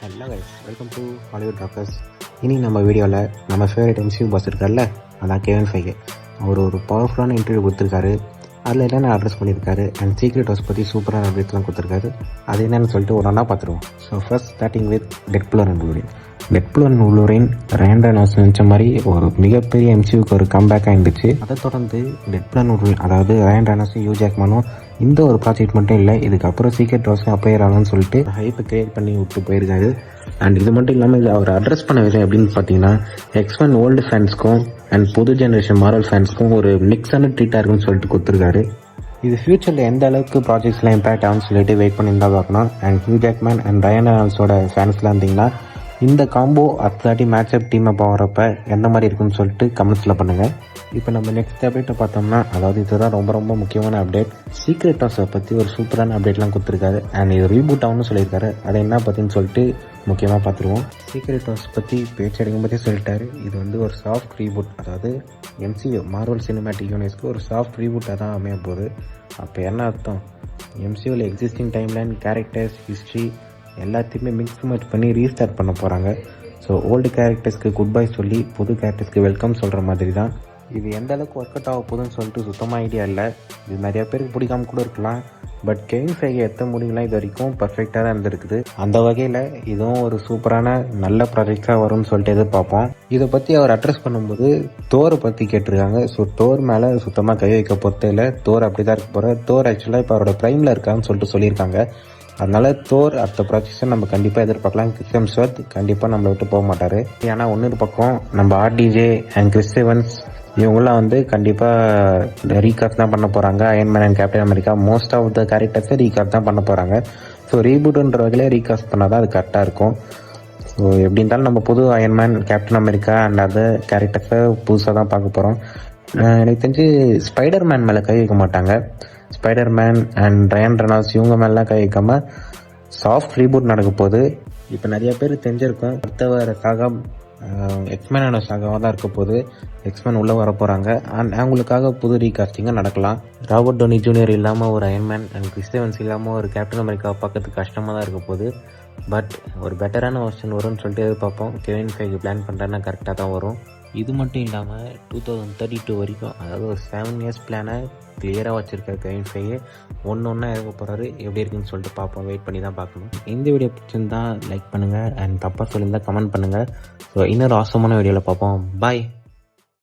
Hello guys, welcome to Hollywood Rockers. இனி நம்ம வீடியோவில் நம்ம ஃபேவரட் எம்சியூ பாஸ் இருக்கார்ல, அதான் கெவின் ஃபைகே. அவர் ஒரு பவர்ஃபுல்லான இன்டர்வியூ கொடுத்துருக்காரு. அதில் என்னென்ன அட்ரஸ் பண்ணியிருக்காரு அண்ட் சீக்ரெட் ஹவுஸ் பற்றி சூப்பரான அப்டேட்லாம் கொடுத்துருக்காரு. அது என்னென்னு சொல்லிட்டு ஒரு நாளாக பார்த்துருவோம். So first starting with Deadpool and Wolverine. Deadpool and Wolverine Ryan Reynolds நினச்ச மாதிரி ஒரு மிகப்பெரிய எம்சியூக்கு ஒரு கம்பேக்காக இருந்துச்சு. அதை தொடர்ந்து டெட்பூல் அண்ட் வூல்வரின், அதாவது ரயன் ரெனால்ட்ஸும் ஹியூ ஜாக்மனும் இந்த ஒரு ப்ராஜெக்ட் மட்டும் இல்லை, இதுக்கப்புறம் சீக்ரெட் ஹவுஸ்க்கு அப்பையர் ஆகலாம்னு சொல்லிட்டு ஹைப்பை கிரியேட் பண்ணி விட்டு போயிருக்காரு. அண்ட் இது மட்டும் இல்லாமல் இது அவர் அட்ரஸ் பண்ண விதம் எப்படின்னு பார்த்தீங்கன்னா, எக்ஸ்மேன் ஓல்டு ஃபேன்ஸ்க்கும் அண்ட் புது ஜென்ரேஷன் மாரல் ஃபேன்ஸ்க்கும் ஒரு மிக்ஸான ட்ரீட்டாக இருக்குன்னு சொல்லிட்டு கொடுத்துருக்காரு. இது ஃபியூச்சரில் எந்த அளவுக்கு ப்ராஜெக்ட்ஸ்லாம் இம்பாக்ட் ஆகும்னு சொல்லிட்டு வெயிட் பண்ணியிருந்தா பார்க்கணும். And Hugh Jackman and Ryan ரெனால்ட்ஸோட ஃபேன்ஸ்லாம் இருந்தீங்கன்னா இந்த காம்போ அடுத்தாட்டி மேட்சப் டீமை போகிறப்ப எந்த மாதிரி இருக்குன்னு சொல்லிட்டு கமெண்ட்ஸில் பண்ணுங்கள். இப்போ நம்ம நெக்ஸ்ட் அப்டேட்டை பார்த்தோம்னா, அதாவது இதுதான் ரொம்ப முக்கியமான அப்டேட். சீக்ரெட் ஹவுஸை பற்றி ஒரு சூப்பரான அப்டேட்லாம் கொடுத்துருக்காரு. அண்ட் இது ரீபூட் ஆகும்னு சொல்லியிருக்காரு. அதை என்ன பற்றின்னு சொல்லிட்டு முக்கியமாக பார்த்துருவோம். சீக்ரெட் ஹவுஸ் பற்றி பேச்சடிக்கும் பற்றி சொல்லிட்டாரு. இது ஒரு சாஃப்ட் ரீபூட், அதாவது எம்சியூ மார்வல் சினிமேட்டிக் யூனிவர்ஸ்க்கு ஒரு சாஃப்ட் ரீபூட்டாக தான் அமைய போகுது. அப்போ என்ன அர்த்தம்? எம்சியூவில் எக்ஸிஸ்டிங் டைம்லைன், கேரக்டர்ஸ், ஹிஸ்ட்ரி எல்லாத்தையுமே மிக்ஸ் மேட்ச் பண்ணி ரீஸ்டார்ட் பண்ண போகிறாங்க. ஸோ ஓல்டு கேரக்டர்ஸ்க்கு குட் பை சொல்லி புது கேரக்டர்ஸ்க்கு வெல்கம் சொல்கிற மாதிரி தான். இது எந்த அளவுக்கு ஒர்க் அவுட் ஆக போகுதுன்னு சொல்லிட்டு சுத்தமாக ஐடியா இல்லை. இது நிறையா பேருக்கு பிடிக்காம கூட இருக்கலாம். பட் கெவின் ஃபைகே எத்த முடிவுலாம் இது வரைக்கும் பர்ஃபெக்டாக தான் இருந்திருக்குது. அந்த வகையில் இதுவும் ஒரு சூப்பரான நல்ல ப்ராஜெக்டாக வரும்னு சொல்லிட்டு எதிர்பார்ப்போம். இதை பற்றி அவர் அட்ரஸ் பண்ணும்போது தோரை பற்றி கேட்டிருக்காங்க. ஸோ தோர் மேலே சுத்தமாக கை வைக்க பொறுத்த இல்லை, தோர் அப்படி தான் இருக்க போகிற. தோர் ஆக்சுவலாக இப்போ அவரோட ப்ரைமில் இருக்கான்னு சொல்லிட்டு சொல்லியிருக்காங்க. அதனால தோர் அடுத்த ப்ராஜெக்ட்ஸை நம்ம கண்டிப்பாக எதிர்பார்க்கலாம். கிறிஸ் ஹெம்ஸ்வொர்த் கண்டிப்பாக நம்மளை விட்டு போக மாட்டார். ஏன்னா ஒன்று பக்கம் நம்ம ஆர்டிஜே அண்ட் கிறிஸ் எவன்ஸ் இவங்களாம் கண்டிப்பாக ரீகாஸ்ட் தான் பண்ண போகிறாங்க. Iron Man and Captain America most of the கேரக்டர்ஸை ரீகாஸ்ட் தான் பண்ண போகிறாங்க. ஸோ ரீபூட்ன்ற வகையிலே ரீகாஸ்ட் பண்ணால் தான் அது கரெக்டாக இருக்கும். ஸோ எப்படி இருந்தாலும் நம்ம புது Iron Man, Captain America and other கேரக்டர்ஸை புதுசாக தான் பார்க்க போகிறோம். எனக்கு தெரிஞ்சு ஸ்பைடர் மேன் மேலே கை வைக்க மாட்டாங்க. Spider man and Ryan Reynolds இவங்க மேலாம் கை வைக்காமல் சாஃப்ட் ரீபூட் நடக்க போகுது. இப்போ நிறைய பேர் தெரிஞ்சிருக்கும், அடுத்த வர சாகா எக்ஸ்மேனோட சாகாவாக தான் இருக்க போகுது. எக்ஸ்மேன் உள்ளே வர போகிறாங்க அண்ட் அவங்களுக்காக புது ரீகாஸ்டிங்காக நடக்கலாம். ராபர்ட் டோனி ஜூனியர் இல்லாமல் ஒரு அயன்மேன் அண்ட் கிறிஸ் எவன்ஸ் இல்லாமல் ஒரு கேப்டன் அமெரிக்கா பார்க்கறதுக்கு கஷ்டமாக தான் இருக்க போகுது. பட் ஒரு பெட்டரான வெர்ஷன் வரும்னு சொல்லிட்டு எதிர்பார்ப்போம். கெவின் ஃபைகே பிளான் பண்ணுறேன்னா கரெக்டாக தான் வரும். இது மட்டும் இல்லாமல் 2032 வரைக்கும், அதாவது ஒரு 7 இயர்ஸ் பிளானை கிளியராக வச்சுருக்காரு கெவின் ஃபைகே. ஒன்றா இருக்க போகிறாரு. எப்படி இருக்குன்னு சொல்லிட்டு பார்ப்போம், வெயிட் பண்ணி தான் பார்க்கணும். இந்த வீடியோ பிடிச்சிருந்தா லைக் பண்ணுங்கள் அண்ட் தப்பாக சொல்லியிருந்தால் கமெண்ட் பண்ணுங்கள். ஸோ இன்னொரு ஆசமான வீடியோவில் பார்ப்போம். பாய்.